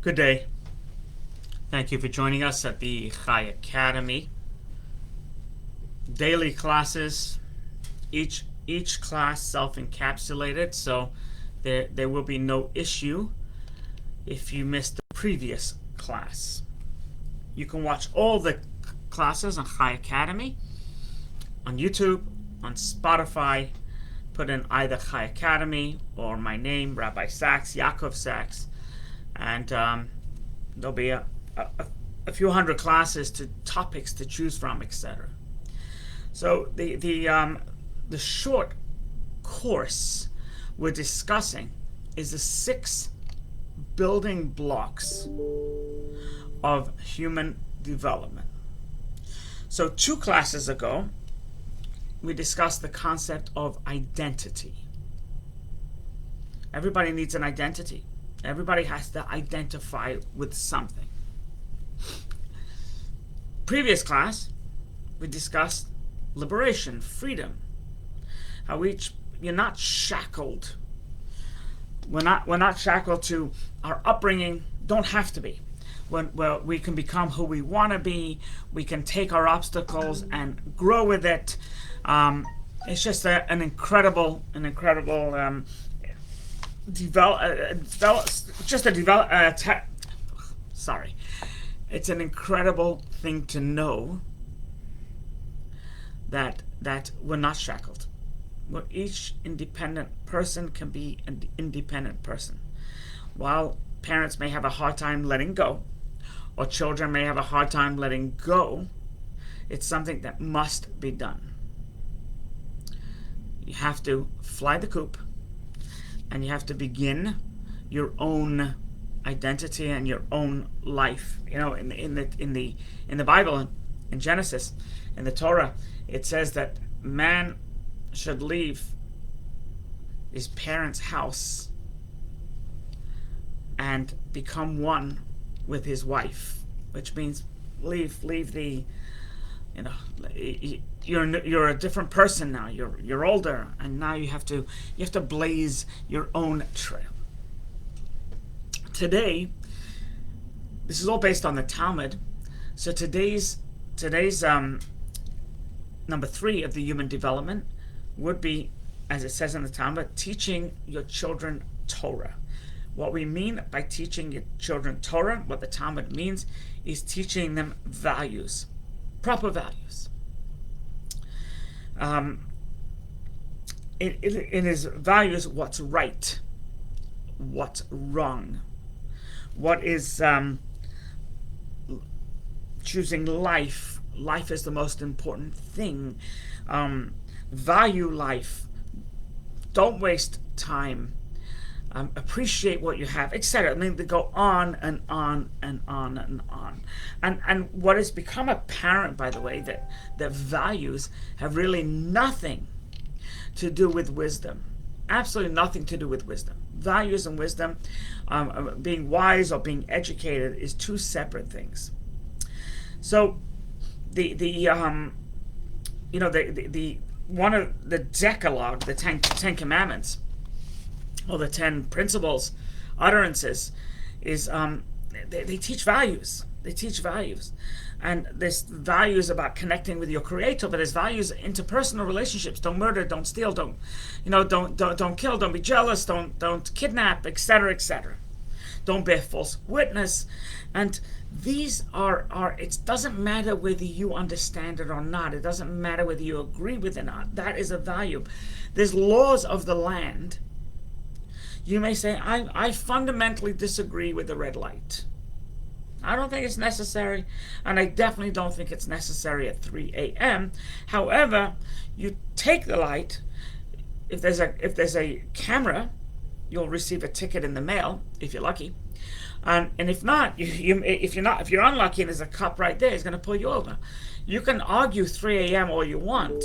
Good day. Thank you for joining us at the Chai Academy. Daily classes, each class self-encapsulated, so there will be no issue if you missed the previous class. You can watch all the classes on Chai Academy on YouTube, on Spotify. Put in either Chai Academy or my name, Rabbi Sachs, Yaakov Sachs, and there'll be a few hundred classes to topics to choose from, etc. So the short course we're discussing is the 6 building blocks of human development. So 2 classes ago, we discussed the concept of identity. Everybody needs an identity. Everybody has to identify with something. Previous class, we discussed liberation, freedom. How you're not shackled. We're not shackled to our upbringing. Don't have to be. Well, we can become who we want to be. We can take our obstacles and grow with it. It's just an incredible it's an incredible thing to know that we're not shackled. Where each independent person can be an independent person. While parents may have a hard time letting go, or children may have a hard time letting go, it's something that must be done. You have to fly the coop, and you have to begin your own identity and your own life. You know, in the Bible, in Genesis, in the Torah, it says that man should leave his parents' house and become one with his wife, which means leave the, you know, you're a different person now. You're older, and now you have to blaze your own trail. Today, this is all based on the Talmud. So today's number 3 of the human development would be, as it says in the Talmud, teaching your children Torah. What we mean by teaching your children Torah, what the Talmud means, is teaching them values, proper values. It is values what's right, what's wrong, what is choosing life. Life is the most important thing. Value life. Don't waste time. Appreciate what you have, etc. I mean, they go on and on and on and on. And what has become apparent, by the way, that values have really nothing to do with wisdom. Absolutely nothing to do with wisdom. Values and wisdom, being wise or being educated, is 2 separate things. So the one of the Decalogue, the Ten Commandments, or the 10 principles, utterances, is they teach values. They teach values, and there's values about connecting with your Creator, but there's values interpersonal relationships. Don't murder, don't steal, don't kill, don't be jealous, don't kidnap, etc., etc. Don't bear false witness, and these are it doesn't matter whether you understand it or not. It doesn't matter whether you agree with it or not. That is a value. There's laws of the land. You may say, I fundamentally disagree with the red light. I don't think it's necessary, and I definitely don't think it's necessary at 3 a.m. However, you take the light. If there's a camera, you'll receive a ticket in the mail if you're lucky. And if not, if you're unlucky and there's a cop right there, he's going to pull you over. You can argue 3 a.m. all you want.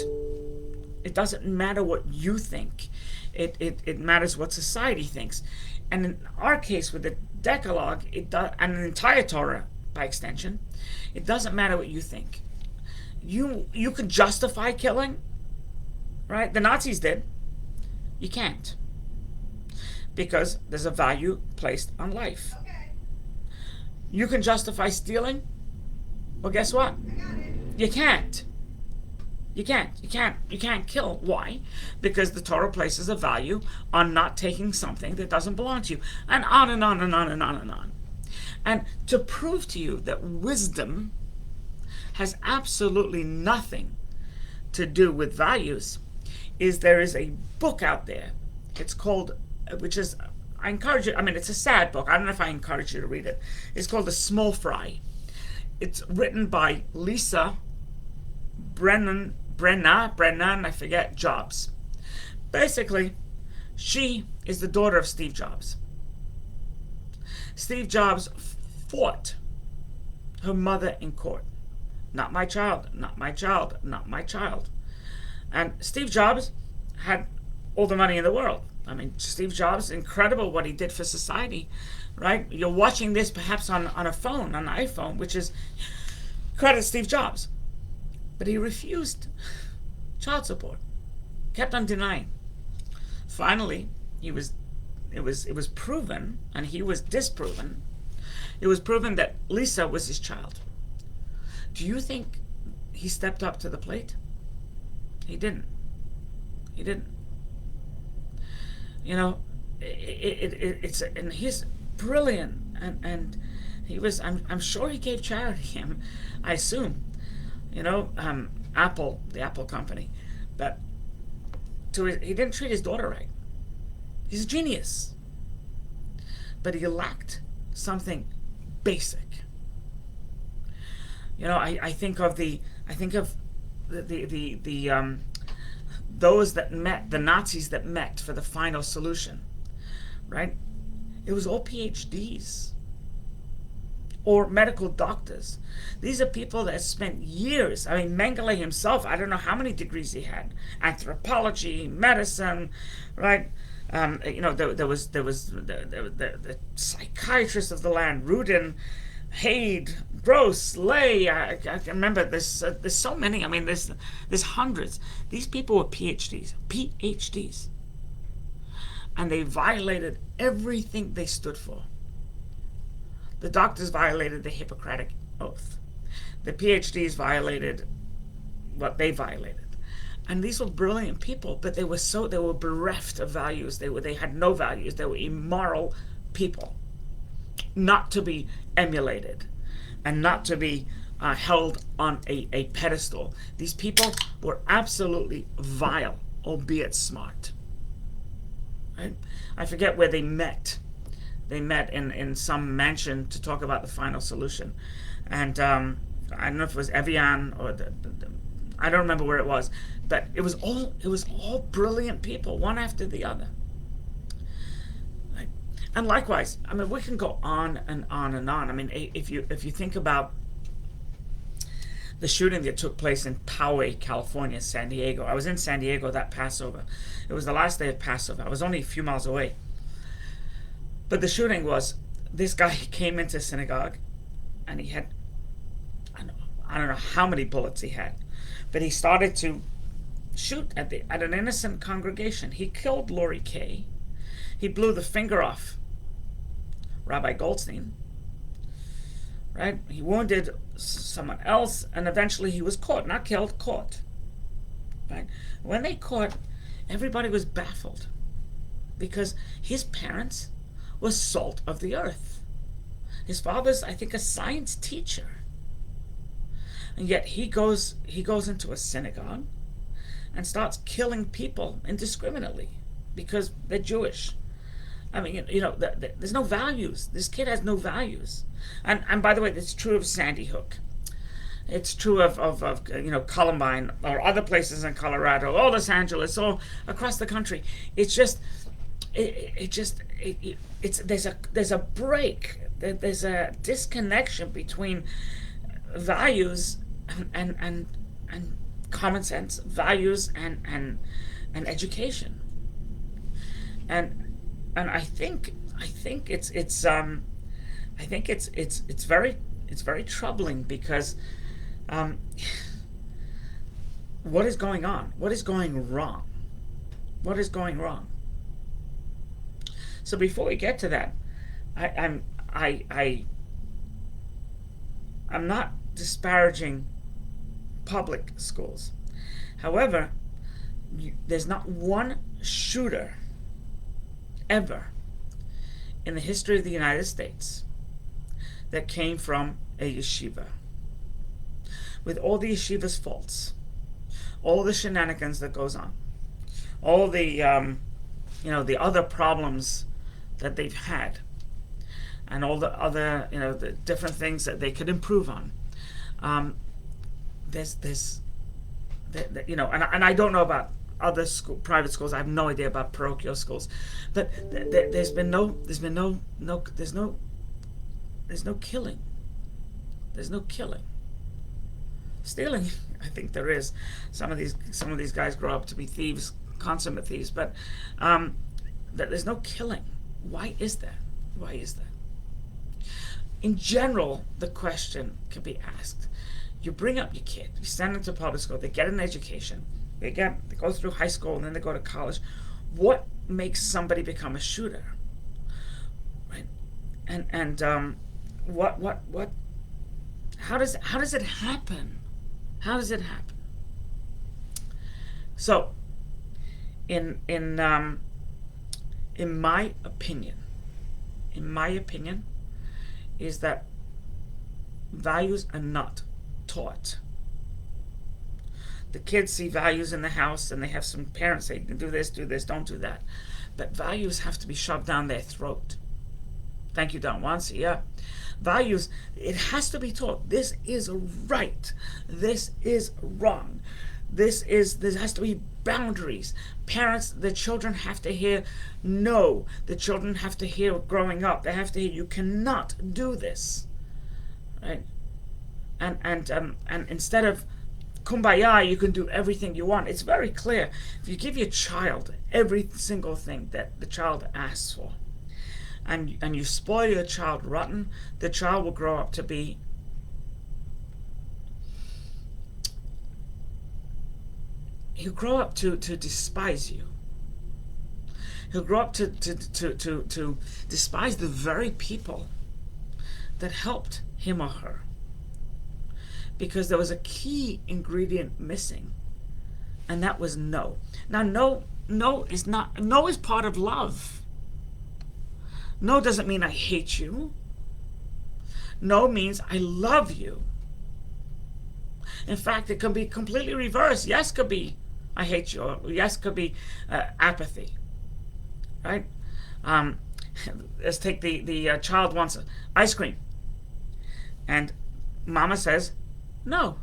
It doesn't matter what you think. It matters what society thinks. And in our case with the Decalogue, and the entire Torah by extension, it doesn't matter what you think. You could justify killing, right? The Nazis did. You can't. Because there's a value placed on life. You can justify stealing? Well, guess what? You can't. You can't kill. Why? Because the Torah places a value on not taking something that doesn't belong to you. And on and on and on and on and on. And to prove to you that wisdom has absolutely nothing to do with values, there is a book out there. It's called, which is, I encourage you, I mean, it's a sad book. I don't know if I encourage you to read it. It's called The Small Fry. It's written by Lisa Brennan, I forget, Jobs. Basically, she is the daughter of Steve Jobs. Steve Jobs fought her mother in court. Not my child, not my child, not my child. And Steve Jobs had all the money in the world. I mean, Steve Jobs, incredible what he did for society, right? You're watching this perhaps on a phone, on an iPhone, which is credit Steve Jobs. But he refused child support, kept on denying. Finally, it was proven, and he was disproven. It was proven that Lisa was his child. Do you think he stepped up to the plate? He didn't. He didn't. You know, and he's brilliant, and he was. I'm sure he gave charity. I assume. You know, Apple, the Apple company, but he didn't treat his daughter right. He's a genius, but he lacked something basic. You know, I think of the those that met, the Nazis that met for the final solution, right? It was all PhDs or medical doctors. These are people that spent years. I mean, Mengele himself, I don't know how many degrees he had: anthropology, medicine, right? You know, there was the psychiatrist of the land, Rudin, Haid, Gross, Lay. I can remember this. There's so many. I mean, there's hundreds. These people were PhDs, and they violated everything they stood for. The doctors violated the Hippocratic Oath. The PhDs violated what they violated. And these were brilliant people, but they were bereft of values. They had no values. They were immoral people, not to be emulated and not to be held on a pedestal. These people were absolutely vile, albeit smart. Right? I forget where they met. They met in some mansion to talk about the final solution. And I don't know if it was Evian or I don't remember where it was, but it was all brilliant people, one after the other. Right? And likewise, I mean, we can go on and on and on. I mean, if you think about the shooting that took place in Poway, California, San Diego. I was in San Diego that Passover. It was the last day of Passover. I was only a few miles away. But the shooting was, this guy came into synagogue, and he had, I don't know how many bullets he had, but he started to shoot at an innocent congregation. He killed Lori Kay. He blew the finger off Rabbi Goldstein. Right? He wounded someone else, and eventually he was caught. Not killed, caught. Right? When they caught, everybody was baffled, because his parents were salt of the earth. His father's, I think, a science teacher. And yet he goes into a synagogue and starts killing people indiscriminately because they're Jewish. I mean, you know, there's no values. This kid has no values. And by the way, it's true of Sandy Hook. It's true of you know, Columbine or other places in Colorado, or Los Angeles, or across the country. It's just, there's a break. There's a disconnection between values and common sense, values and education. And I think it's very troubling, because what is going on? What is going wrong? What is going wrong? So before we get to that, I'm not disparaging public schools. However, there's not one shooter ever in the history of the United States that came from a yeshiva. With all the yeshiva's faults, all the shenanigans that goes on, all the the other problems that they've had, and all the other the different things that they could improve on. And I don't know about other private schools. I have no idea about parochial schools, but there's no killing. There's no killing. Stealing, I think there is. Some of these guys grow up to be thieves, consummate thieves, but there's no killing. Why is that? Why is that? In general, the question can be asked. You bring up your kid, you send them to public school, they get an education, they go through high school, and then they go to college. What makes somebody become a shooter? Right? And what how does it happen? How does it happen? So in my opinion, is that values are not taught. The kids see values in the house, and they have some parents say, do this, don't do that. But values have to be shoved down their throat. Thank you, Don Wansi. Yeah. Values, it has to be taught. This is right. This is wrong. There has to be boundaries. Parents, the children have to hear no. The children have to hear growing up. They have to hear you cannot do this. Right? And instead of kumbaya, you can do everything you want. It's very clear. If you give your child every single thing that the child asks for, and you spoil your child rotten, the child will grow up to be he'll grow up to despise you. He'll grow up to despise the very people that helped him or her, because there was a key ingredient missing, and that was no. Now, no is part of love. No doesn't mean I hate you. No means I love you. In fact, it can be completely reversed. Yes could be I hate you. Or yes could be apathy. Right? Let's take the child wants ice cream, and mama says no.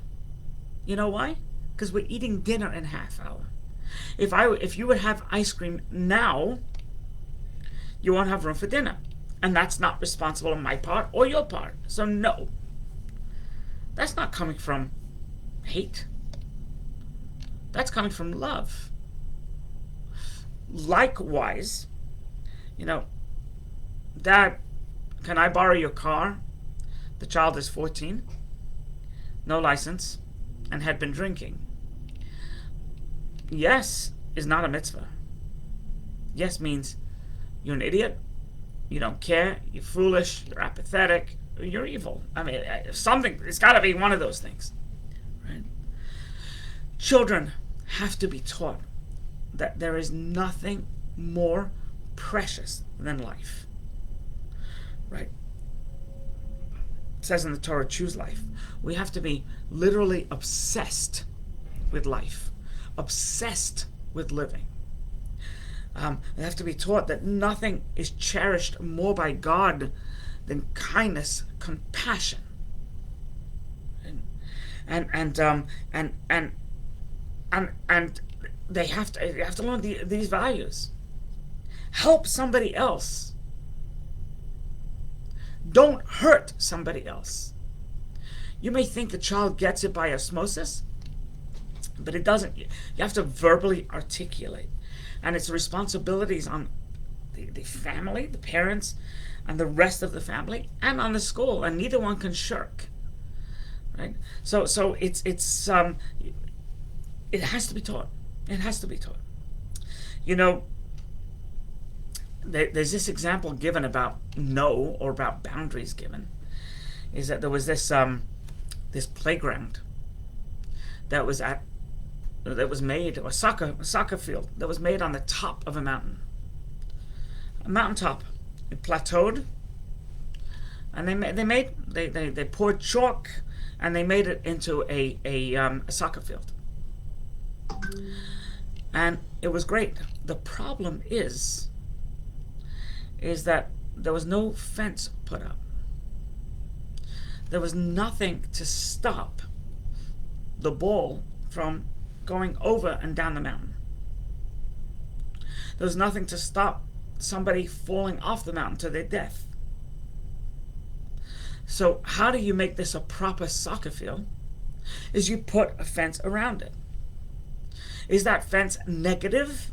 You know why? Because we're eating dinner in half hour. If you would have ice cream now, you won't have room for dinner. And that's not responsible on my part or your part. So no. That's not coming from hate. That's coming from love. Likewise, Dad, can I borrow your car? The child is 14, no license, and had been drinking. Yes is not a mitzvah. Yes means you're an idiot, you don't care, you're foolish, you're apathetic, you're evil. I mean, it's got to be one of those things. Right? Children have to be taught that there is nothing more precious than life. Right? It says in the Torah, choose life. We have to be literally obsessed with life, obsessed with living. They have to be taught that nothing is cherished more by God than kindness, compassion, and they have to learn these values. Help somebody else. Don't hurt somebody else. You may think the child gets it by osmosis, but it doesn't. You have to verbally articulate. And its responsibilities on the family, the parents, and the rest of the family, and on the school, and neither one can shirk. Right? So it has to be taught. It has to be taught. There's this example given about no, or about boundaries given, is that there was this this playground that was made, or a soccer field that was made on the top of a mountaintop. It plateaued, and they poured chalk, and they made it into a soccer field, and it was great. The problem is that there was no fence put up. There was nothing to stop the ball from going over and down the mountain. There was nothing to stop somebody falling off the mountain to their death. So how do you make this a proper soccer field? Is you put a fence around it. Is that fence negative?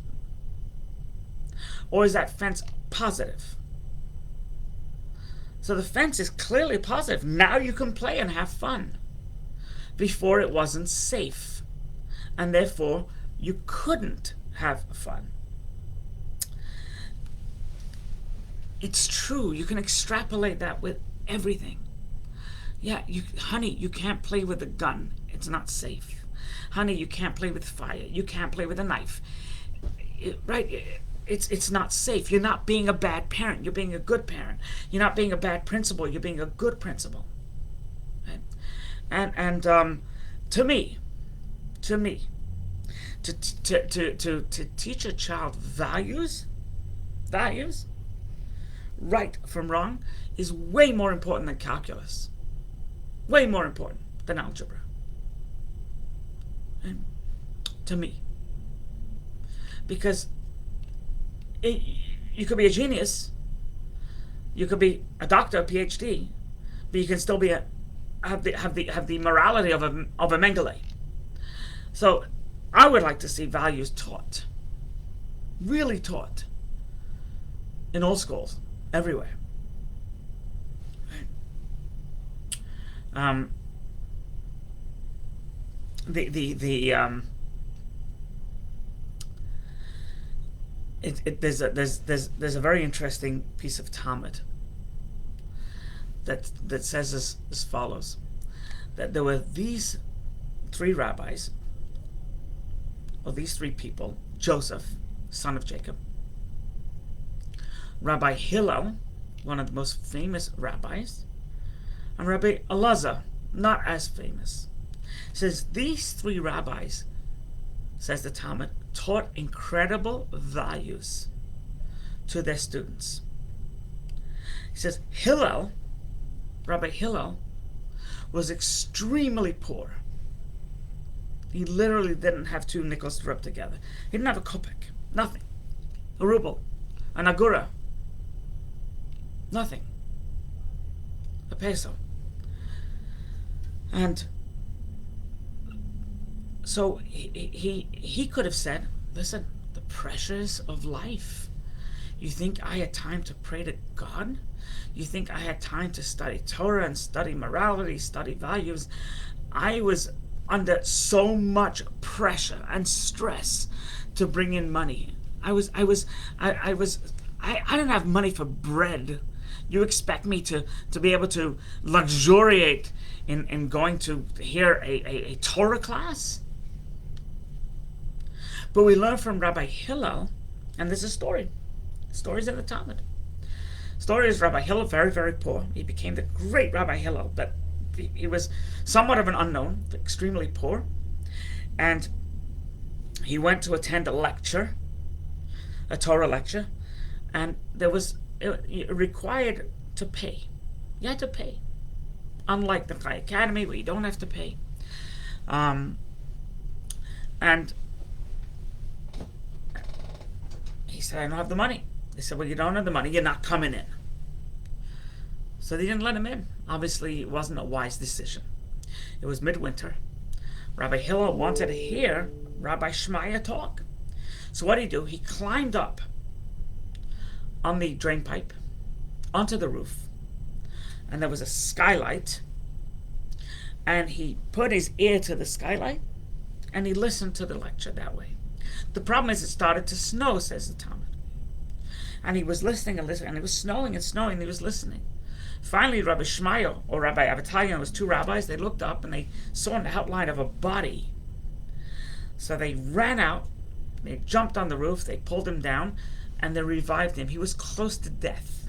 Or is that fence positive? So the fence is clearly positive. Now you can play and have fun. Before it wasn't safe, and therefore you couldn't have fun. It's true. You can extrapolate that with everything. Yeah, honey, you can't play with a gun. It's not safe. Honey, you can't play with fire. You can't play with a knife. Right? It's not safe. You're not being a bad parent. You're being a good parent. You're not being a bad principal. You're being a good principal. Right? And to me, to teach a child values, right from wrong, is way more important than calculus. Way more important than algebra. And to me. Because you could be a genius, you could be a doctor, a PhD, but you can still be have the morality of a Mengele. So I would like to see values taught, really taught, in all schools, everywhere. There's a very interesting piece of Talmud that says as follows, that there were these three rabbis, or these three people: Joseph, son of Jacob; Rabbi Hillel, one of the most famous rabbis; and Rabbi Elazar, not as famous. It says these three rabbis, says the Talmud, taught incredible values to their students. He says Rabbi Hillel, was extremely poor. He literally didn't have 2 nickels to rub together. He didn't have a kopek, nothing. A ruble, an agura, nothing. A peso. And so he could have said, listen, the pressures of life. You think I had time to pray to God? You think I had time to study Torah and study morality, study values? I was under so much pressure and stress to bring in money. I didn't have money for bread. You expect me to be able to luxuriate in going to hear a Torah class? But we learn from Rabbi Hillel, and there's a story. Stories in the Talmud. Story is Rabbi Hillel, very, very poor. He became the great Rabbi Hillel, but he was somewhat of an unknown, extremely poor. And he went to attend a lecture, a Torah lecture, and it required to pay. You had to pay. Unlike the Chai Academy, where you don't have to pay. And he said, I don't have the money. They said, well, you don't have the money, you're not coming in. So they didn't let him in. Obviously, it wasn't a wise decision. It was midwinter. Rabbi Hillel wanted to hear Rabbi Shmaya talk. So what did he do? He climbed up on the drain pipe, onto the roof, and there was a skylight, and he put his ear to the skylight, and he listened to the lecture that way. The problem is it started to snow, says the Talmud. And he was listening and listening, and it was snowing and snowing, and he was listening. Finally, Rabbi Shmael or Rabbi Avitalion, was two rabbis, they looked up and they saw an outline of a body. So they ran out, they jumped on the roof, they pulled him down, and they revived him. He was close to death.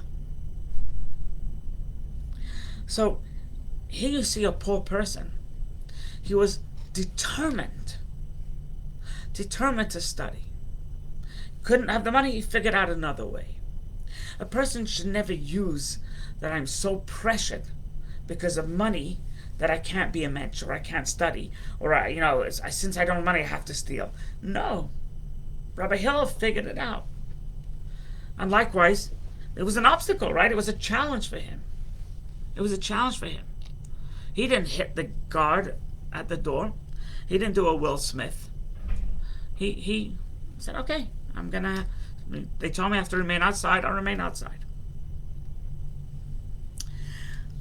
So here you see a poor person. He was determined to study. Couldn't have the money, he figured out another way. A person should never use that I'm so pressured because of money that I can't be a mensch, or I can't study, or since I don't have money, I have to steal. No. Rabbi Hillel figured it out. And likewise, it was an obstacle, right? It was a challenge for him. It was a challenge for him. He didn't hit the guard at the door. He didn't do a Will Smith. He said, okay, they told me I have to remain outside, I'll remain outside.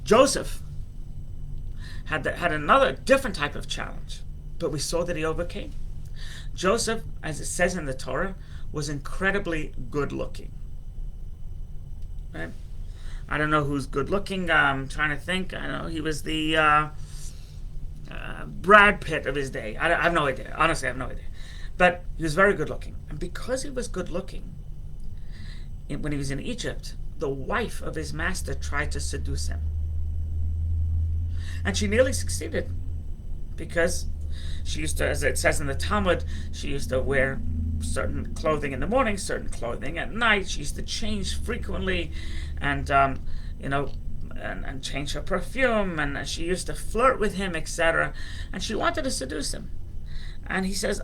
Joseph had another different type of challenge, but we saw that he overcame. Joseph, as it says in the Torah, was incredibly good looking. Right? I don't know who's good looking. I'm trying to think. I know he was the Brad Pitt of his day. I have no idea. Honestly, I have no idea. But he was very good looking. And because he was good looking, when he was in Egypt, the wife of his master tried to seduce him. And she nearly succeeded, because she used to, as it says in the Talmud, she used to wear certain clothing in the morning, certain clothing at night. She used to change frequently, and and change her perfume, and she used to flirt with him, etc. And she wanted to seduce him. And he says,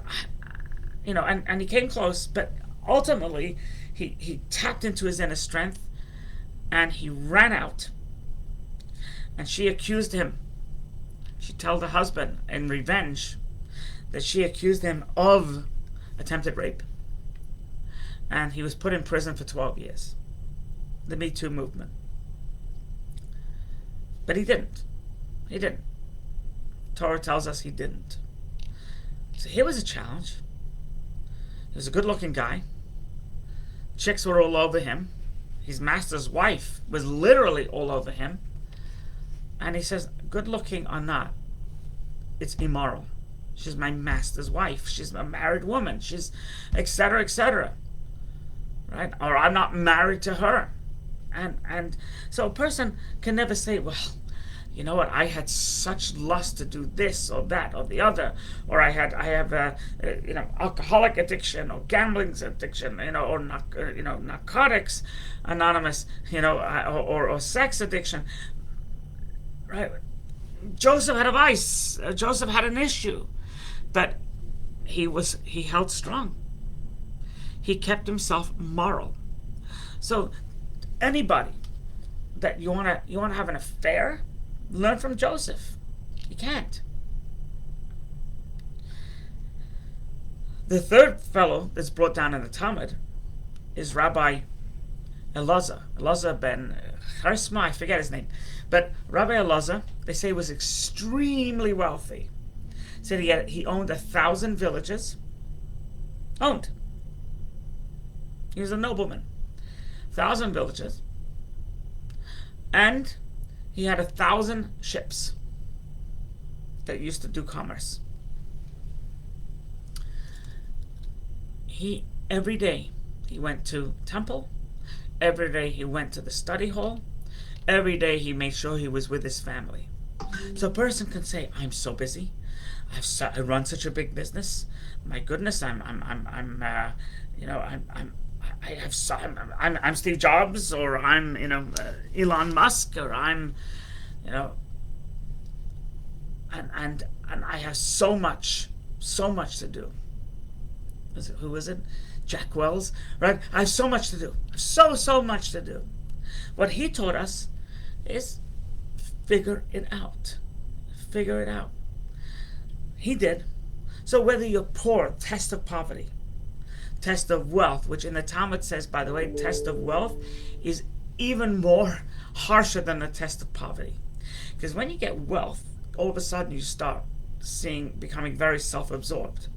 and he came close, but ultimately he tapped into his inner strength, and he ran out. And she accused him. She told her husband in revenge that she accused him of attempted rape. And he was put in prison for 12 years. The Me Too movement. But he didn't. He didn't. Torah tells us he didn't. So here was a challenge. He was a good-looking guy. Chicks were all over him. His master's wife was literally all over him. And he says, good-looking or not, it's immoral. She's my master's wife. She's a married woman. She's etc., etc. Right? Or I'm not married to her. And so a person can never say, well, you know what, I had such lust to do this or that or the other, or I have alcoholic addiction or gambling addiction, or narcotics anonymous, or sex addiction. Right? Joseph had a vice. Joseph had an issue, but he held strong. He kept himself moral. So anybody that you wanna have an affair, learn from Joseph. You can't. The third fellow that's brought down in the Talmud is Rabbi Elazar ben Charisma, I forget his name. But Rabbi Elazar, they say, was extremely wealthy. Said he owned 1,000 villages. Owned. He was a nobleman. 1,000 villages. And he had 1,000 ships that used to do commerce. Every day he went to temple. Every day he went to the study hall. Every day he made sure he was with his family. So a person can say, I'm so busy. I run such a big business. My goodness, I'm Steve Jobs, or I'm Elon Musk, or I'm and I have so much to do. Who was it? Jack Wells, right? I have so much to do. So much to do. What he taught us is figure it out. Figure it out. He did. So whether you're poor, test of poverty, test of wealth, which in the Talmud says, by the way, test of wealth is even more harsher than the test of poverty. Because when you get wealth, all of a sudden you start becoming very self-absorbed.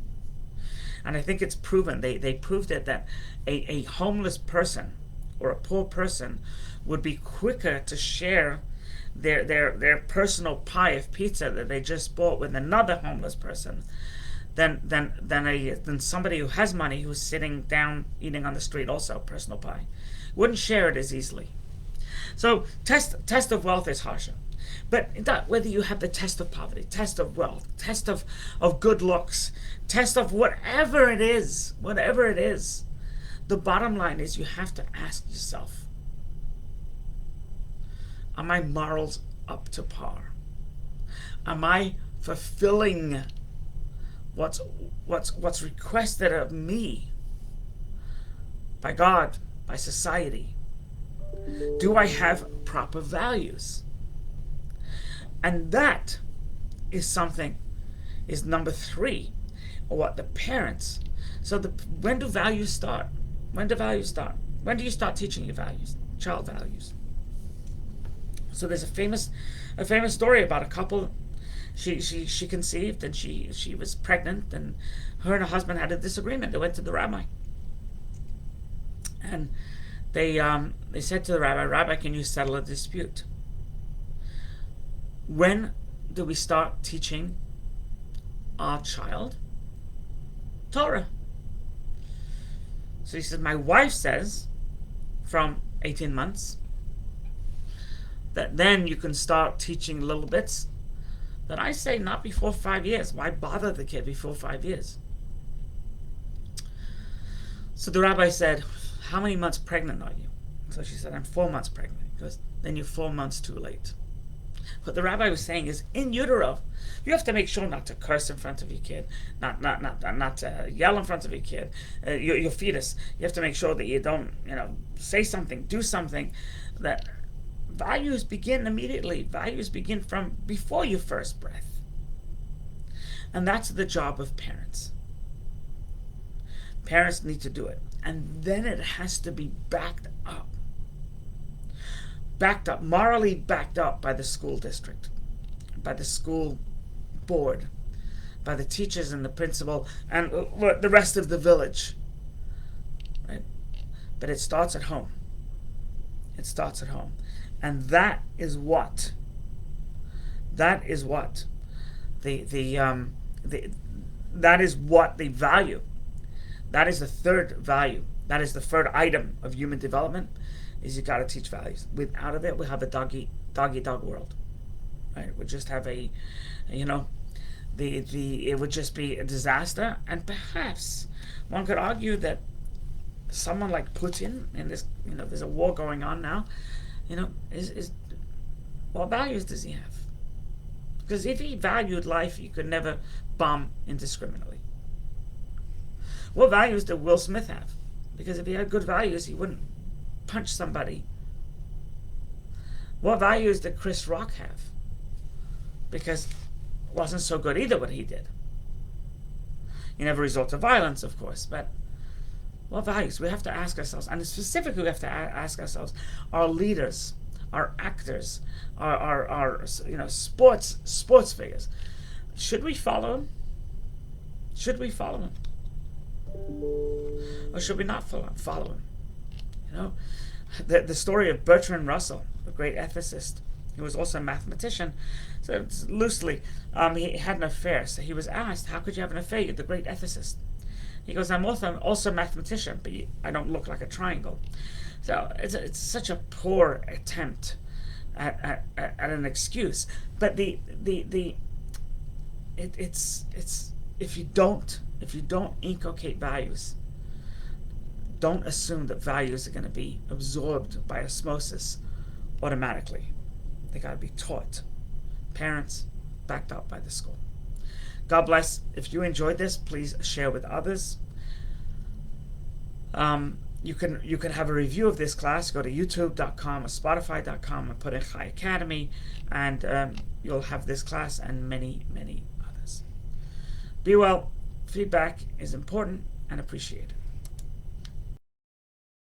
And I think it's proven, they proved it, that a homeless person or a poor person would be quicker to share their personal pie of pizza that they just bought with another homeless person than somebody who has money who's sitting down eating on the street also personal pie. Wouldn't share it as easily. So test of wealth is harsher. But whether you have the test of poverty, test of wealth, test of good looks, test of whatever it is, the bottom line is you have to ask yourself, are my morals up to par? Am I fulfilling what's requested of me by God, by society? Do I have proper values? And that is number 3, or what the parents. So when do values start? When do you start teaching your values, child values? So there's a famous story about a couple. She conceived and she was pregnant, and her husband had a disagreement. They went to the rabbi, and they said to the rabbi, "Rabbi, can you settle a dispute?" When do we start teaching our child Torah? So he says, my wife says from 18 months that then you can start teaching little bits. That I say not before 5 years. Why bother the kid before 5 years? So the rabbi said, how many months pregnant are you? So she said, I'm 4 months pregnant. He goes, then you're 4 months too late. What the rabbi was saying is, in utero, you have to make sure not to curse in front of your kid, not to yell in front of your kid, your fetus. You have to make sure that you don't, say something, do something. That values begin immediately. Values begin from before your first breath. And that's the job of parents. Parents need to do it. And then it has to be backed up, morally backed up by the school district, by the school board, by the teachers and the principal and the rest of the village. Right? But it starts at home. It starts at home. And that is what they value. That is the third value. That is the third item of human development, is you got to teach values. Without of it, we have a dog world. Right? We'll just have it would just be a disaster. And perhaps one could argue that someone like Putin, in this, there's a war going on now, what values does he have? Because if he valued life, he could never bomb indiscriminately. What values did Will Smith have? Because if he had good values, he wouldn't punch somebody. What values did Chris Rock have? Because it wasn't so good either what he did. He never resorted to violence, of course, but what values? We have to ask ourselves, and specifically we have to ask ourselves, our leaders, our actors, our sports figures, should we follow them? Should we follow them? Or should we not follow him? The story of Bertrand Russell, the great ethicist, who was also a mathematician, so loosely, he had an affair. So he was asked, how could you have an affair? You're the great ethicist. He goes, I'm also a mathematician, but I don't look like a triangle. So it's such a poor attempt at an excuse. But it's if you don't inculcate values, don't assume that values are going to be absorbed by osmosis automatically. They got to be taught. Parents, backed up by the school. God bless. If you enjoyed this, please share with others. You can have a review of this class. Go to youtube.com or spotify.com and put in Chai Academy, and you'll have this class and many, many others. Be well. Feedback is important and appreciated.